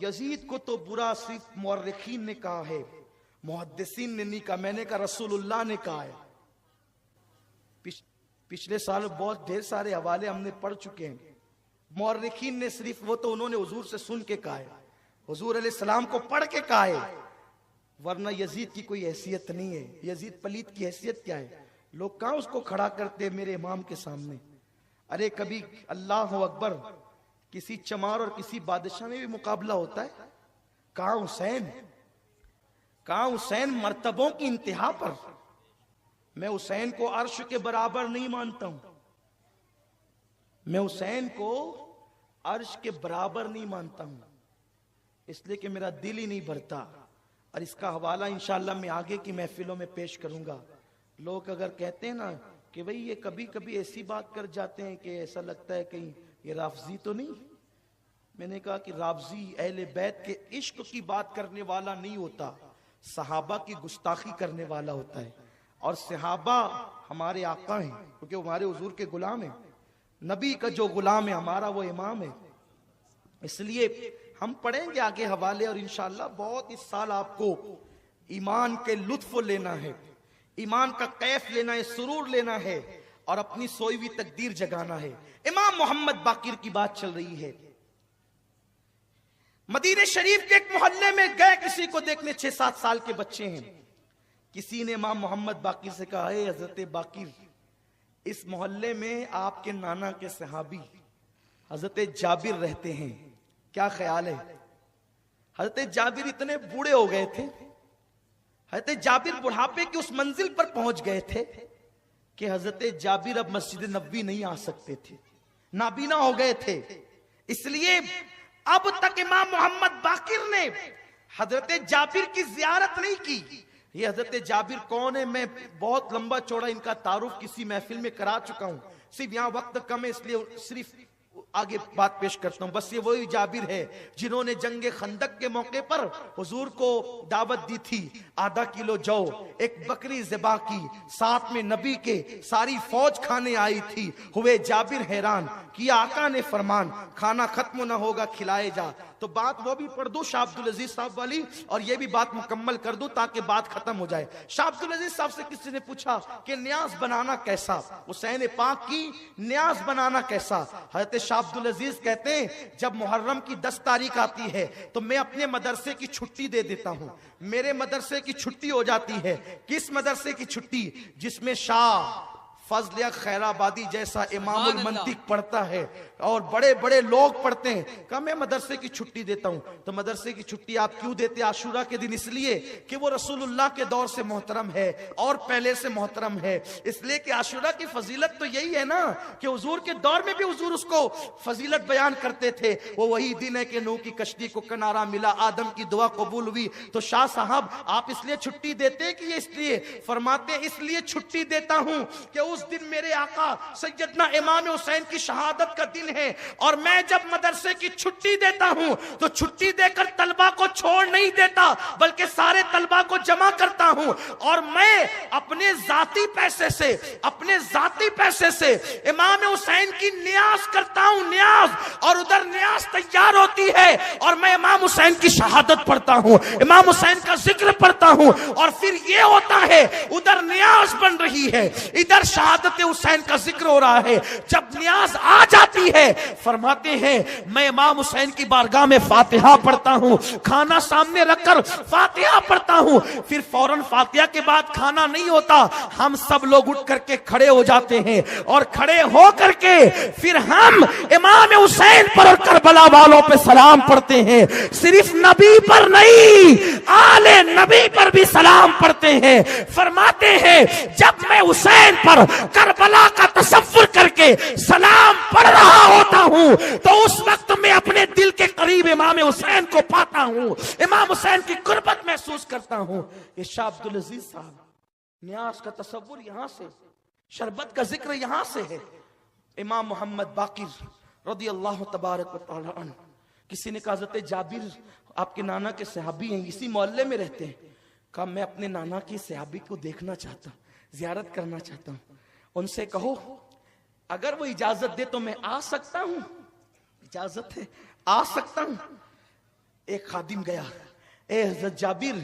Yazid को तो बुरा सिर्फ मुअर्रिखीन ने कहा है, मुहद्दिसीन ने नहीं कहा। मैंने कहा रसूलुल्लाह ने कहा है। पिछले साल बहुत ढेर सारे हवाले हमने पढ़ चुके हैं। मुअर्रिखीन ने सिर्फ वो तो उन्होंने हुजूर से सुन के कहा है, हुजूर अलैहिस्सलाम को पढ़ के कहा है, वरना यजीद की कोई हैसियत नहीं है। यजीद पलीत की हैसियत क्या है? लोग कहाँ उसको खड़ा करते मेरे इमाम के सामने। अरे कभी अल्लाह अकबर, किसी चमार और किसी बादशाह में भी मुकाबला होता है। कहाँ हुसैन, कहाँ हुसैन मर्तबों की इंतहा पर। मैं हुसैन को अर्श के बराबर नहीं मानता हूं, मैं हुसैन को अर्श के बराबर नहीं मानता हूं, इसलिए कि मेरा दिल ही नहीं भरता। और इसका हवाला इंशाअल्लाह मैं आगे की महफिलों में पेश करूंगा। लोग अगर कहते हैं ना कि भाई ये कभी कभी ऐसी बात कर जाते हैं कि ऐसा लगता है कहीं ये राफजी तो नहीं, मैंने कहा कि राफजी अहले बैत के इश्क की बात करने वाला नहीं होता, सहाबा की गुस्ताखी करने वाला होता है। और सहाबा हमारे आका हैं, क्योंकि वो हमारे हुजूर के गुलाम हैं। नबी का जो गुलाम है हमारा वो इमाम है। इसलिए हम पढ़ेंगे आगे हवाले, और इंशाअल्लाह बहुत इस साल आपको ईमान के लुत्फ लेना है, ईमान का कैफ लेना है, सुरूर लेना है, और अपनी सोई हुई तकदीर जगाना है। इमाम मोहम्मद बाकिर की बात चल रही है। मदीने शरीफ के एक मोहल्ले में गए किसी को देखने, 6-7 साल के बच्चे हैं। किसी ने इमाम मोहम्मद बाकिर से कहा, है हजरत बाकिर, इस मोहल्ले में आपके नाना के सहाबी हजरत जाबिर रहते हैं, क्या ख्याल है? हजरत जाबिर इतने बूढ़े हो गए थे, हजरत जाबिर बुढ़ापे की उस मंजिल पर पहुंच गए थे कि हजरत जाबिर अब मस्जिद नबवी नहीं आ सकते थे, नाबीना हो गए थे। इसलिए अब तक इमाम मोहम्मद बाकिर ने हजरत जाबिर की जियारत नहीं की। ये हजरत जाबिर कौन है, मैं बहुत लंबा चौड़ा इनका तारुफ किसी महफिल में करा चुका हूं, सिर्फ यहां वक्त कम है इसलिए सिर्फ आगे बात पेश करता हूं। बस ये वही जाबिर है जिन्होंने जंगे खंदक के मौके पर हुजूर को दावत दी थी, आधा किलो जौ, एक बकरी ज़िबा की, साथ में नबी के सारी फौज खाने आई थी। हुए जाबिर हैरान, किया आका ने फरमान, खाना खत्म ना होगा खिलाए जा। तो बात वो भी पढ़ दो शाह अब्दुल अजीज साहब वाली, और ये भी बात मुकम्मल कर दो ताकि बात खत्म हो जाए। शाह अब्दुल अजीज साहब से किसी ने पूछा कि न्याज बनाना कैसा, हुसैन पाक की न्याज बनाना कैसा? हजरत शाह अब्दुल अजीज कहते हैं, जब मुहर्रम की 10 तारीख आती है तो मैं अपने मदरसे की छुट्टी दे देता हूं। मेरे मदरसे की छुट्टी हो जाती है। किस मदरसे की छुट्टी? जिसमें शाह फजल खैराबादी जैसा इमामुल मंतिक पढ़ता है और बड़े बड़े लोग पढ़ते हैं। कहा मैं मदरसे की छुट्टी देता हूं। तो मदरसे की छुट्टी आप क्यों देते? आशूरा के दिन इसलिए कि वो रसूलुल्लाह के दौर से मोहतरम है और पहले से मोहतरम है। इसलिए कि आशूरा की फजीलत तो यही है ना कि हुजूर के दौर में भी हुजूर उसको फजीलत बयान करते थे। वो वही दिन है कि नूह की कश्ती को किनारा मिला, आदम की दुआ कबूल हुई। तो शाह साहब आप इसलिए छुट्टी देते हैं कि ये इसलिए? फरमाते इसलिए छुट्टी देता हूं कि उस दिन मेरे आका सैयदना इमाम हुसैन की शहादत का दिन है, और मैं जब मदरसे की छुट्टी देता हूं तो छुट्टी देकर तलबा को छोड़ नहीं देता, बल्कि सारे तलबा को जमा करता हूं, और मैं अपने जाती पैसे से इमाम हुसैन की न्याज करता हूं, न्याज। और उधर न्याज तैयार होती है और मैं इमाम हुसैन की शहादत पढ़ता हूं, इमाम हुसैन का जिक्र पढ़ता हूं, और फिर ये होता है उधर न्याज बन रही है, इधर शहादत हुसैन का जिक्र हो रहा है। जब न्याज आ जाती है फरमाते हैं मैं इमाम हुसैन की बारगाह में फातिहा पढ़ता हूं, खाना सामने रखकर फातिहा पढ़ता हूं। फिर फौरन फातिहा के बाद खाना नहीं होता, हम सब लोग उठ करके खड़े हो जाते हैं, और खड़े हो करके फिर हम इमाम हुसैन पर और करबला वालों पे सलाम पढ़ते हैं। सिर्फ नबी पर नहीं, आले नबी पर भी सलाम पढ़ते हैं। फरमाते हैं जब मैं हुसैन पर करबला का तसव्वुर करके सलाम पढ़ रहा होता हूं तो उस वक्त मैं अपने दिल के करीब इमाम हुसैन को पाता हूं, इमाम हुसैन की कुर्बत महसूस करता हूं। ये शाह अब्दुल अजीज साहब, न्याज का तसव्वुर यहां से, शरबत का जिक्र यहां से है। इमाम मोहम्मद बाकिर रदी अल्लाह तबारक व तआला अन्हु, किसी ने कहा हज़रत जाबिर आपके नाना के सहाबी हैं, इसी मोहल्ले में रहते हैं। कहा मैं अपने नाना की सहाबी को देखना चाहता हूं, जियारत करना चाहता हूं। उनसे कहो अगर वो इजाजत दे तो मैं आ सकता हूं। इजाजत है, आ सकता हूं। एक खादिम गया, ए हजरत जाबिर,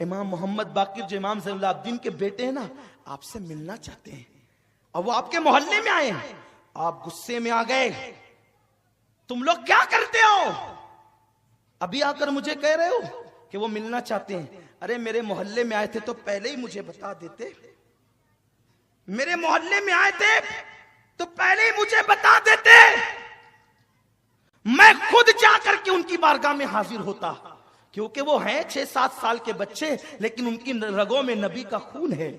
इमाम मोहम्मद बाकिर जो इमाम ज़ैनुल के बेटे हैं ना, आपसे मिलना चाहते हैं। और वो आपके मोहल्ले में आए हैं। आप गुस्से में आ गए, तुम लोग क्या करते हो? अभी आकर मुझे कह रहे हो कि वो मिलना चाहते हैं। अरे मेरे मोहल्ले में आए थे तो पहले ही मुझे बता देते। मेरे मोहल्ले में आए थे तो पहले ही मुझे बता देते, मैं खुद जाकर के उनकी बारगाह में हाजिर होता। क्योंकि वो हैं 6-7 साल के बच्चे, लेकिन उनकी रगों में नबी का खून है,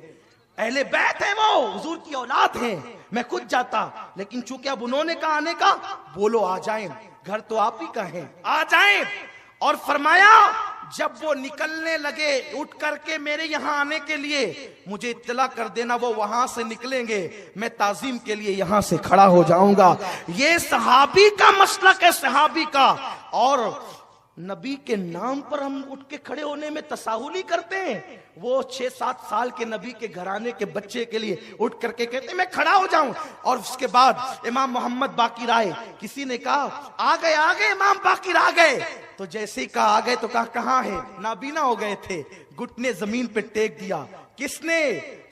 अहले बैत है, वो हुजूर की औलाद है। मैं खुद जाता, लेकिन चूंकि अब उन्होंने कहा आने का, बोलो आ जाएं, घर तो आप ही का है, आ जाएं। और फरमाया जब वो निकलने लगे उठ करके मेरे यहां आने के लिए, मुझे इत्तला कर देना, वो वहां से निकलेंगे, मैं ताजीम के लिए यहां से खड़ा हो जाऊंगा। ये सहाबी का मसलक है, सहाबी का। और नबी के नाम पर हम उठ के खड़े होने में तसाहुली करते हैं। वो 6-7 साल के नबी के घराने के बच्चे के लिए उठ करके कहते हैं मैं खड़ा हो जाऊं। और उसके बाद इमाम मोहम्मद बाकिर आए। किसी ने कहा आ गए इमाम बाकिर आ गए। तो जैसे ही कहा आ गए तो कहा कहां है? नाबीना हो गए थे, घुटने जमीन पे टेक दिया। किसने?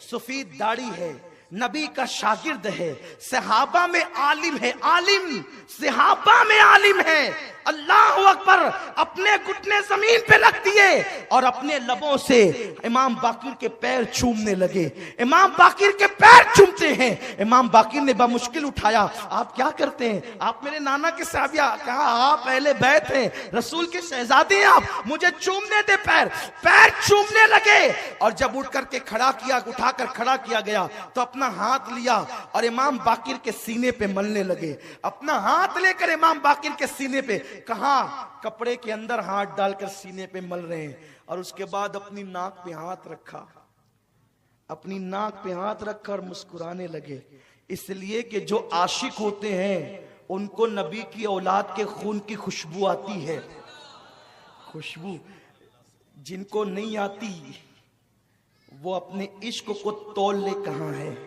सफेद दाढ़ी है, नबी का शागिर्द है, सहाबा में आलिम है, आलिम सहाबा में आलिम है। अल्लाह अकबर, अपने घुटने जमीन पे रख दिए और अपने लबों से इमाम बाकिर के पैर चूमने लगे। इमाम बाकिर के पैर चूमते हैं। इमाम बाकिर ने बामुश्किल उठाया, आप क्या करते हैं? आप मेरे नाना के साहबिया। कहा आप पहले बैठ हैं, रसूल के शहजादे हैं आप, मुझे चूमने दे। पैर चूमने लगे। और जब उठ करके खड़ा किया, उठाकर खड़ा किया गया तो अपना हाथ लिया और इमाम बाकिर के सीने पे मलने लगे। अपना हाथ लेकर इमाम बाकिर के सीने पे, कहा कपड़े के अंदर हाथ डालकर सीने पे मल रहे हैं। और उसके बाद अपनी नाक पे हाथ रखा, अपनी नाक पे हाथ रखा और मुस्कुराने लगे। इसलिए कि जो आशिक होते हैं उनको नबी की औलाद के खून की खुशबू आती है। खुशबू जिनको नहीं आती वो अपने इश्क को तौल ले कहां है।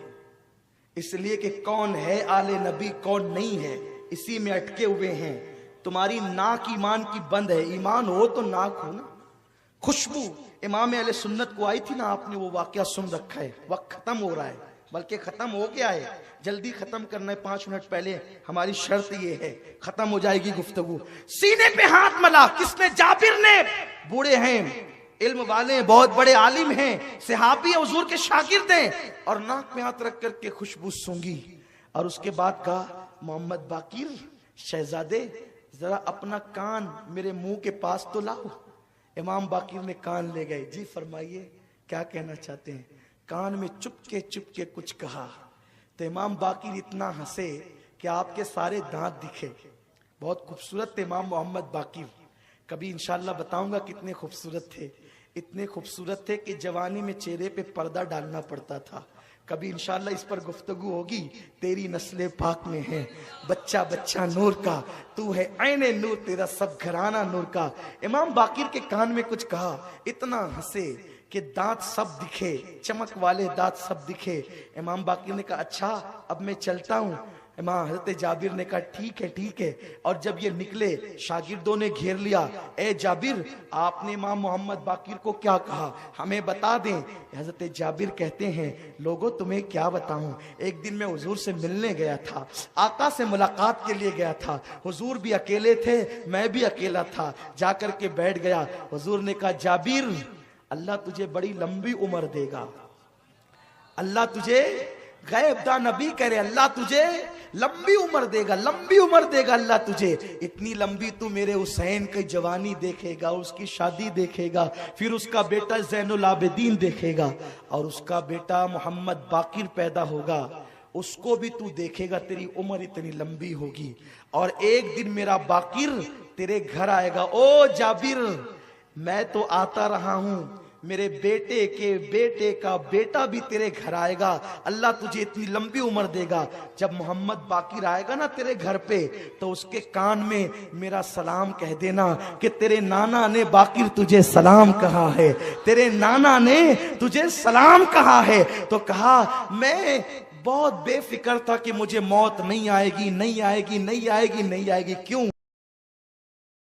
इसलिए कि कौन है आले नबी, कौन नहीं है, इसी में अटके हुए हैं। तुम्हारी नाक ईमान की बंद है, ईमान हो तो नाक हो ना। खुशबू इमाम अहले सुन्नत को आई थी ना, आपने वो वाकया सुन रखा है। वक्त खत्म हो रहा है, बल्कि खत्म हो गया है, जल्दी खत्म करना है। 5 मिनट पहले हमारी शर्त ये है, खत्म हो जाएगी गुफ्तगू। सीने पे हाथ मला किसने? जाबिर ने। बूढ़े हैं, इल्म वाले, बहुत बड़े आलिम हैं, सहाबी हैं, हुजूर के शागिर्द हैं। और नाक पे हाथ रख करके खुशबू सूंघी। और उसके बाद कहा मोहम्मद बाकिर शहजादे, जरा अपना कान मेरे मुंह के पास तो लाओ। इमाम बाकिर ने कान ले गए। जी फरमाइए, क्या कहना चाहते हैं? कान में चुपके कुछ कहा तो इमाम बाकिर इतना हंसे कि आपके सारे दांत दिखे। बहुत खूबसूरत थे इमाम मोहम्मद बाकिर। कभी इंशाल्लाह बताऊंगा कितने खूबसूरत थे। इतने खूबसूरत थे कि जवानी में चेहरे पे पर्दा डालना पड़ता था। कभी इंशाल्लाह इस पर गुफ्तगू होगी। तेरी नस्ले पाक में है, बच्चा बच्चा नूर का, तू है ऐने नूर, तेरा सब घराना नूर का। इमाम बाकिर के कान में कुछ कहा, इतना हंसे कि दांत सब दिखे, चमक वाले दांत सब दिखे। इमाम बाकिर ने कहा अच्छा अब मैं चलता हूँ। इमाम हजरत जाबिर ने कहा ठीक है। और जब ये निकले शागिर्दों ने घेर लिया। ए जाबिर, आपने इमाम मोहम्मद बाकिर को क्या कहा, हमें बता दें। हजरत जाबिर कहते हैं लोगों तुम्हें क्या बताऊं, एक दिन मैं हुजूर से मिलने गया था, आका से मुलाकात के लिए गया था। हुजूर भी अकेले थे, मैं भी अकेला था, जाकर के बैठ गया। हुजूर ने कहा जाबिर, अल्लाह तुझे बड़ी लंबी उम्र देगा। अल्लाह तुझे, गैब दा नबी करे, अल्लाह तुझे लंबी उम्र देगा, लंबी उम्र देगा अल्लाह तुझे। इतनी लंबी तू मेरे हुसैन की जवानी देखेगा, उसकी शादी देखेगा, फिर उसका बेटा ज़ैनुल आबिदीन देखेगा, और उसका बेटा मोहम्मद बाकिर पैदा होगा, उसको भी तू देखेगा। तेरी उम्र इतनी लंबी होगी और एक दिन मेरा बाकिर तेरे घर आएगा। ओ जाबिर, मैं तो आता रहा हूं, मेरे बेटे के बेटे का बेटा भी तेरे घर आएगा। अल्लाह तुझे इतनी लंबी उम्र देगा। जब मोहम्मद बाकिर आएगा ना तेरे घर पे, तो उसके कान में मेरा सलाम कह देना कि तेरे नाना ने बाकिर तुझे सलाम कहा है, तेरे नाना ने तुझे सलाम कहा है। तो कहा मैं बहुत बेफिक्र था कि मुझे मौत नहीं आएगी, नहीं आएगी, नहीं आएगी, नहीं आएगी। क्यों?